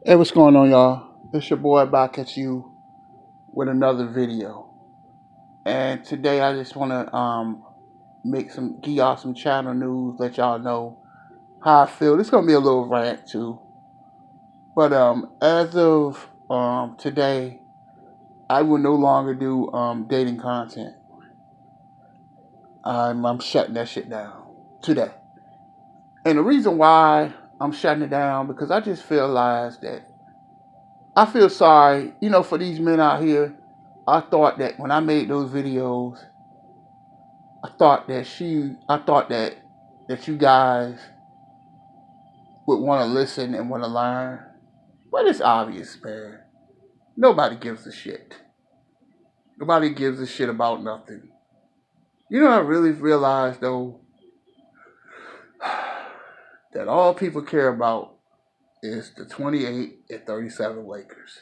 Hey, what's going on, y'all? It's your boy back at you with another video. And today I just want to give y'all some channel news, let y'all know how I feel. This gonna be a little rant too, but as of today, I will no longer do dating content. I'm shutting that shit down today. And the reason why I'm shutting it down because I just realized that I feel sorry, for these men out here. I thought that when I made those videos, I thought that you guys would want to listen and want to learn. But it's obvious, man. Nobody gives a shit. Nobody gives a shit about nothing. You know, I really realized though that all people care about is the 28 and 37 Lakers.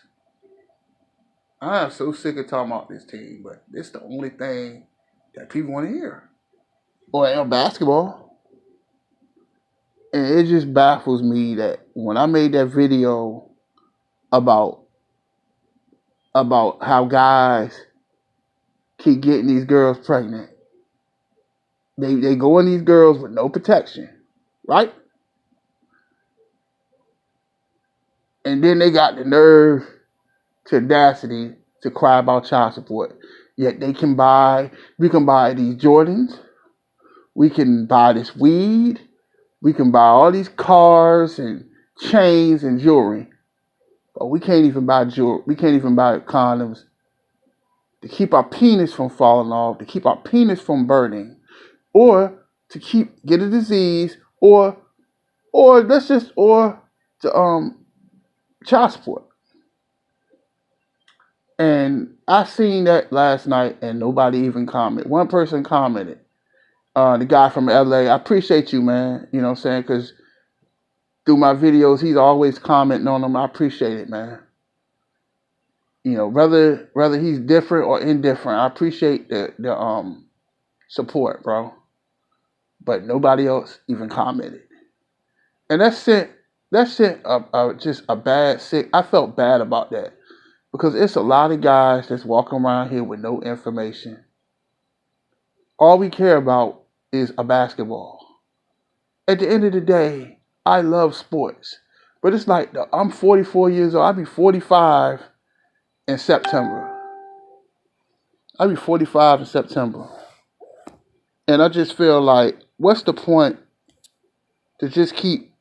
I am so sick of talking about this team, but it's the only thing that people want to hear. Or basketball. And it just baffles me that when I made that video about how guys keep getting these girls pregnant, they go in these girls with no protection, right? And then they got the nerve to audacity to cry about child support. Yet we can buy these Jordans, we can buy this weed, we can buy all these cars and chains and jewelry, but we can't even buy jewelry. We can't even buy condoms to keep our penis from falling off, to keep our penis from burning, or to get a disease, or to child support. And I seen that last night, and nobody even commented. One person commented, the guy from LA. I appreciate you, man. You know what I'm saying? Because through my videos, he's always commenting on them. I appreciate it, man. You know, whether he's different or indifferent, I appreciate the support, bro. But nobody else even commented, and that sent just a bad sick. I felt bad about that because it's a lot of guys that's walking around here with no information. All we care about is a basketball. At the end of the day, I love sports, but it's like I'm 44 years old. I'll be 45 in September. I'll be 45 in September, and I just feel like, what's the point to just keep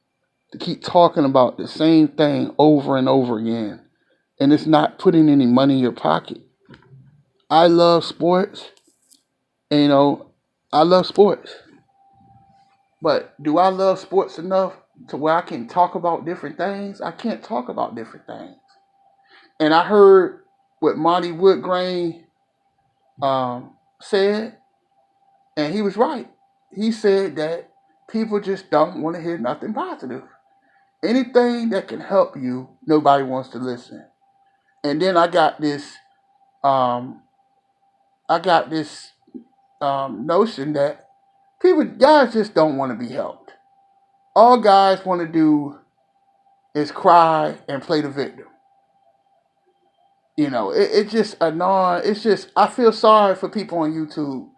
talking about the same thing over and over again, and it's not putting any money in your pocket? I love sports, and I love sports, but do I love sports enough to where I can talk about different things? I can't talk about different things. And I heard what Monty Woodgrain said, and he was right. He said that people just don't want to hear nothing positive. Anything that can help you, nobody wants to listen. And then um, I got this notion that guys just don't want to be helped. All guys want to do is cry and play the victim. It's just annoying. It's just, I feel sorry for people on YouTube.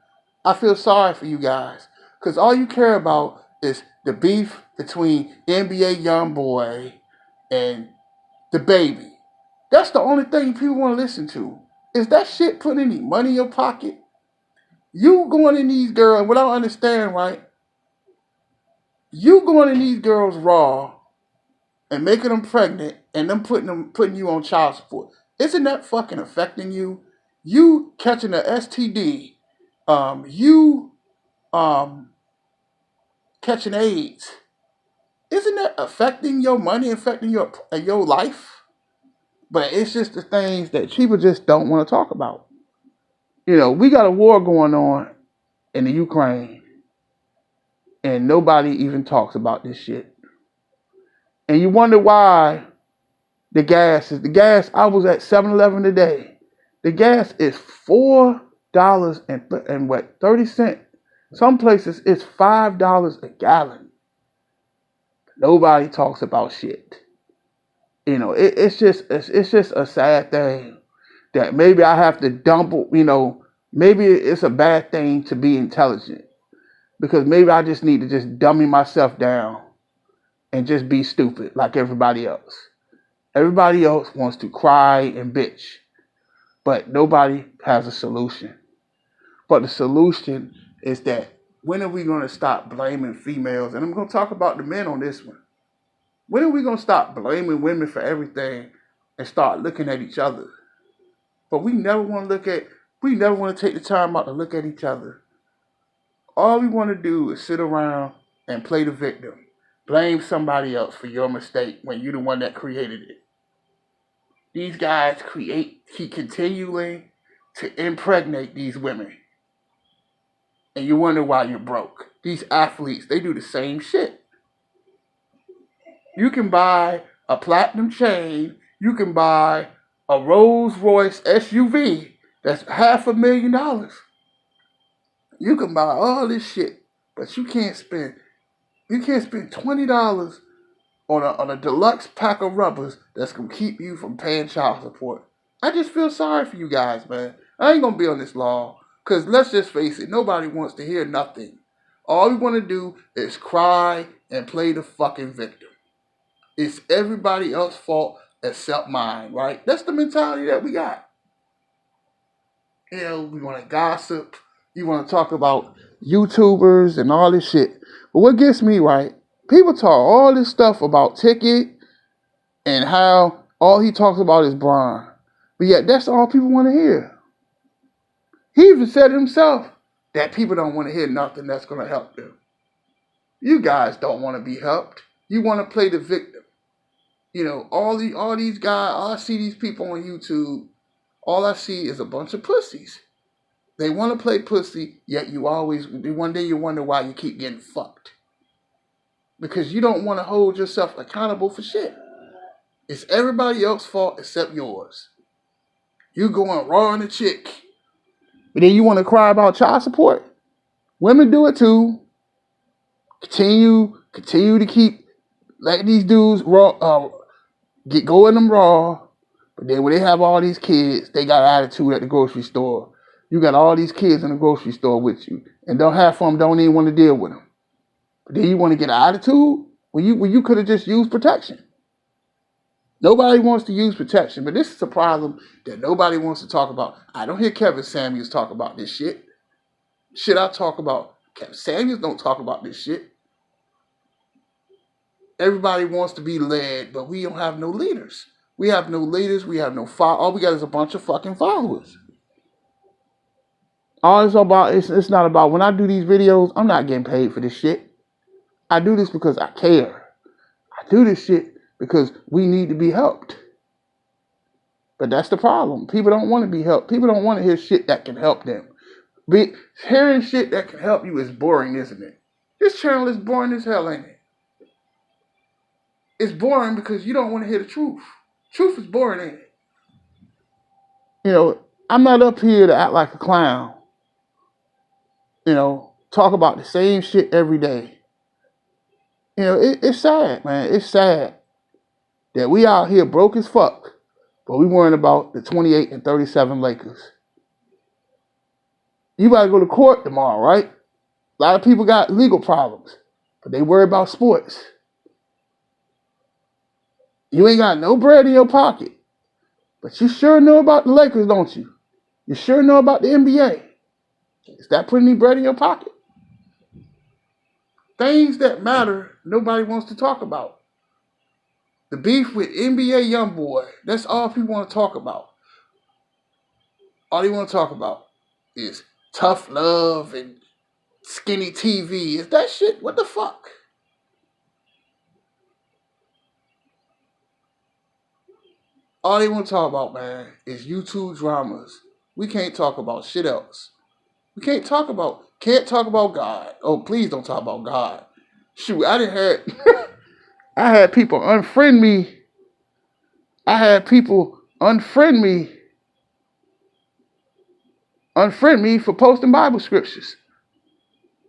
I feel sorry for you guys. Because all you care about is the beef between NBA Youngboy and the baby. That's the only thing people want to listen to. Is that shit putting any money in your pocket? You going in these girls, what I don't understand, right? You going in these girls raw and making them pregnant and them putting you on child support. Isn't that fucking affecting you? You catching a STD, you um catching AIDS. Isn't that affecting your money, affecting your life? But it's just the things that people just don't want to talk about. We got a war going on in the Ukraine, and nobody even talks about this shit. And you wonder why the gas. I was at 7-Eleven today. The gas is $4 and what, 30 cents. Some places it's $5 a gallon. Nobody talks about shit. It's just a sad thing that maybe I have to maybe it's a bad thing to be intelligent because maybe I just need to just dummy myself down and just be stupid like everybody else. Everybody else wants to cry and bitch, but nobody has a solution. But the solution is that when are we going to stop blaming females? And I'm going to talk about the men on this one. When are we going to stop blaming women for everything and start looking at each other? But we never want to take the time out to look at each other. All we want to do is sit around and play the victim. Blame somebody else for your mistake when you're the one that created it. These guys keep continuing to impregnate these women. And you wonder why you're broke. These athletes, they do the same shit. You can buy a platinum chain. You can buy a Rolls Royce SUV that's $500,000. You can buy all this shit, but you can't spend $20 on a deluxe pack of rubbers that's gonna keep you from paying child support. I just feel sorry for you guys, man. I ain't gonna be on this long, cause let's just face it, nobody wants to hear nothing. All we want to do is cry and play the fucking victim. It's everybody else's fault except mine, right? That's the mentality that we got. We want to gossip. You want to talk about YouTubers and all this shit. But what gets me, right? People talk all this stuff about Ticket and how all he talks about is Bron. But yet that's all people want to hear. He even said himself that people don't want to hear nothing that's going to help them. You guys don't want to be helped. You want to play the victim. All these guys, I see these people on YouTube, all I see is a bunch of pussies. They want to play pussy, yet one day you wonder why you keep getting fucked. Because you don't want to hold yourself accountable for shit. It's everybody else's fault except yours. You going raw on a chick, but then you want to cry about child support? Women do it too. Continue to keep letting these dudes go in them raw, but then when they have all these kids, they got attitude at the grocery store. You got all these kids in the grocery store with you, and half of them don't even want to deal with them. But then you want to get an attitude when you could have just used protection. Nobody wants to use protection, but this is a problem that nobody wants to talk about. I don't hear Kevin Samuels talk about this shit. Shit I talk about, Kevin Samuels don't talk about this shit. Everybody wants to be led, but we don't have no leaders. We have no leaders. We have no all we got is a bunch of fucking followers. All it's about, it's not about, when I do these videos, I'm not getting paid for this shit. I do this because I care. I do this shit because we need to be helped. But that's the problem. People don't want to be helped. People don't want to hear shit that can help them. Hearing shit that can help you is boring, isn't it? This channel is boring as hell, ain't it? It's boring because you don't want to hear the truth. Truth is boring, ain't it? I'm not up here to act like a clown. Talk about the same shit every day. It's sad, man. It's sad that we out here broke as fuck, but we worrying about the 28 and 37 Lakers. You gotta go to court tomorrow, right? A lot of people got legal problems, but they worry about sports. You ain't got no bread in your pocket, but you sure know about the Lakers, don't you? You sure know about the NBA. Is that putting any bread in your pocket? Things that matter, nobody wants to talk about. The beef with NBA YoungBoy, that's all people want to talk about. All they want to talk about is tough love and skinny TV. Is that shit? What the fuck? All they want to talk about, man, is YouTube dramas. We can't talk about shit else. We can't talk about God. Oh, please don't talk about God. Shoot, I had people unfriend me. I had people unfriend me for posting Bible scriptures.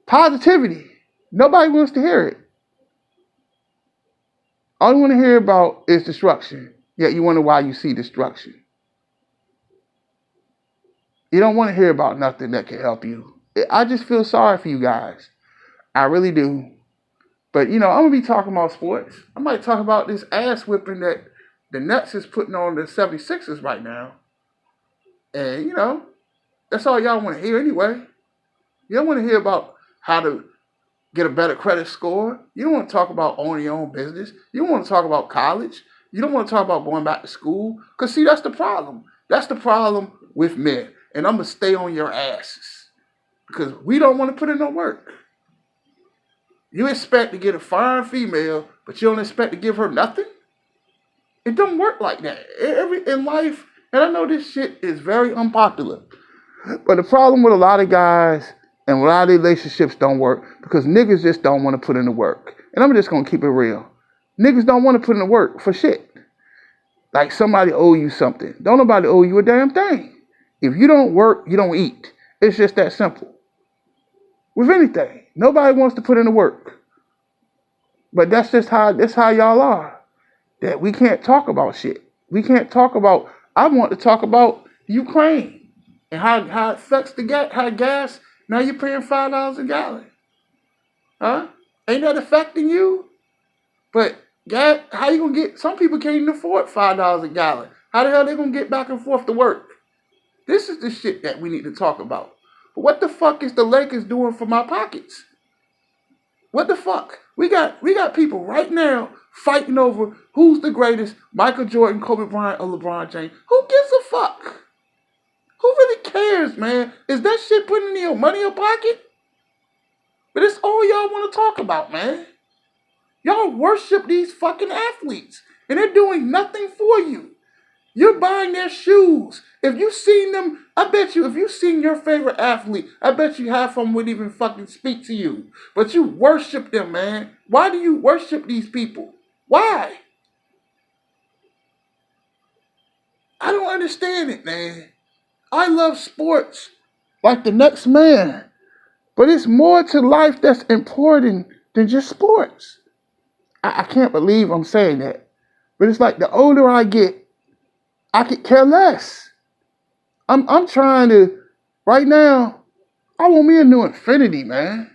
Positivity. Nobody wants to hear it. All you want to hear about is destruction. Yet you wonder why you see destruction. You don't want to hear about nothing that can help you. I just feel sorry for you guys. I really do. But, I'm going to be talking about sports. I might talk about this ass whipping that the Nets is putting on the 76ers right now. And, that's all y'all want to hear anyway. You don't want to hear about how to get a better credit score. You don't want to talk about owning your own business. You don't want to talk about college. You don't want to talk about going back to school. Because, see, that's the problem. That's the problem with men. And I'm going to stay on your asses. Because we don't want to put in no work. You expect to get a fine female, but you don't expect to give her nothing? It don't work like that. In life, and I know this shit is very unpopular, but the problem with a lot of guys and a lot of relationships don't work because niggas just don't want to put in the work. And I'm just going to keep it real. Niggas don't want to put in the work for shit. Like somebody owe you something. Don't nobody owe you a damn thing. If you don't work, you don't eat. It's just that simple. With anything, nobody wants to put in the work. But that's how y'all are. That we can't talk about shit. We can't talk about, I want to talk about Ukraine and how it affects how gas, now you're paying $5 a gallon. Huh? Ain't that affecting you? But gas, how you gonna get, some people can't even afford $5 a gallon. How the hell they gonna get back and forth to work? This is the shit that we need to talk about. But what the fuck is the Lakers doing for my pockets? What the fuck? We got people right now fighting over who's the greatest, Michael Jordan, Kobe Bryant, or LeBron James. Who gives a fuck? Who really cares, man? Is that shit putting any money in your pocket? But it's all y'all want to talk about, man. Y'all worship these fucking athletes, and they're doing nothing for you. You're buying their shoes. If you've seen them, I bet you, if you've seen your favorite athlete, I bet you half of them would even fucking speak to you. But you worship them, man. Why do you worship these people? Why? I don't understand it, man. I love sports like the next man. But it's more to life that's important than just sports. I can't believe I'm saying that. But it's like the older I get, I could care less. I'm trying to, right now, I want me a new Infinity, man.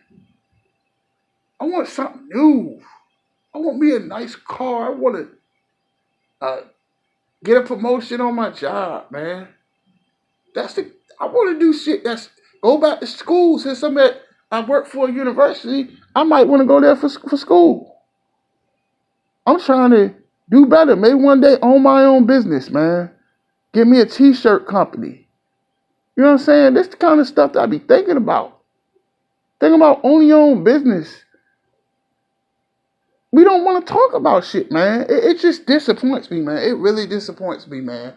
I want something new. I want me a nice car. I want to get a promotion on my job, man. I want to do shit go back to school. Since I work for a university, I might want to go there for school. I'm trying to do better. Maybe one day own my own business, man. Get me a t-shirt company. You know what I'm saying? That's the kind of stuff that I be thinking about. Thinking about owning your own business. We don't want to talk about shit, man. It just disappoints me, man. It really disappoints me, man.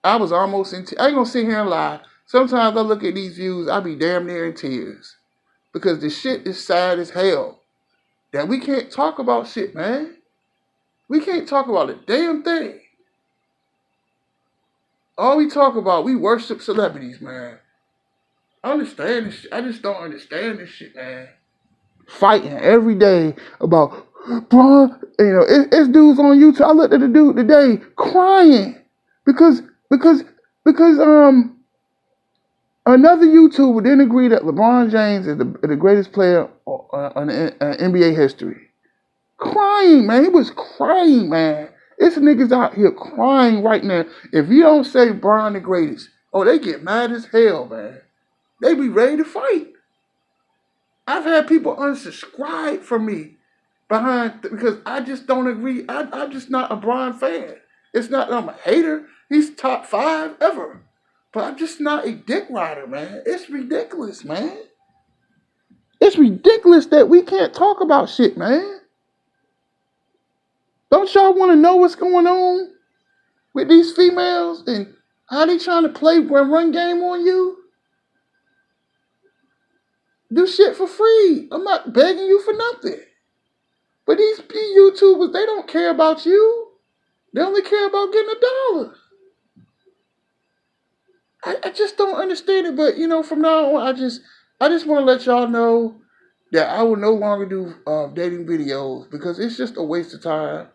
I was almost I ain't gonna sit here and lie. Sometimes I look at these views, I be damn near in tears. Because the shit is sad as hell. That we can't talk about shit, man. We can't talk about a damn thing. All we talk about, we worship celebrities, man. I understand this shit. I just don't understand this shit, man. Fighting every day about, bro, it's dudes on YouTube. I looked at the dude today crying because another YouTuber didn't agree that LeBron James is the greatest player in NBA history. Crying, man. He was crying, man. It's niggas out here crying right now. If you don't say Bron the greatest, they get mad as hell, man. They be ready to fight. I've had people unsubscribe from me because I just don't agree. I'm just not a Bron fan. It's not that I'm a hater. He's top 5 ever. But I'm just not a dick rider, man. It's ridiculous, man. It's ridiculous that we can't talk about shit, man. Don't y'all want to know what's going on with these females and how they trying to play run game on you? Do shit for free. I'm not begging you for nothing. But these YouTubers, they don't care about you. They only care about getting $1. I just don't understand it. But from now on, I just want to let y'all know that I will no longer do dating videos because it's just a waste of time.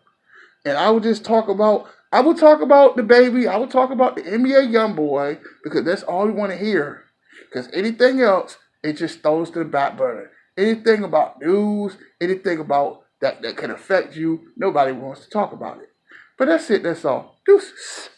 And I would just I would talk about the baby. I would talk about the NBA young boy because that's all we want to hear. Because anything else, it just throws to the back burner. Anything about news, anything about that can affect you, nobody wants to talk about it. But that's it. That's all. Deuces.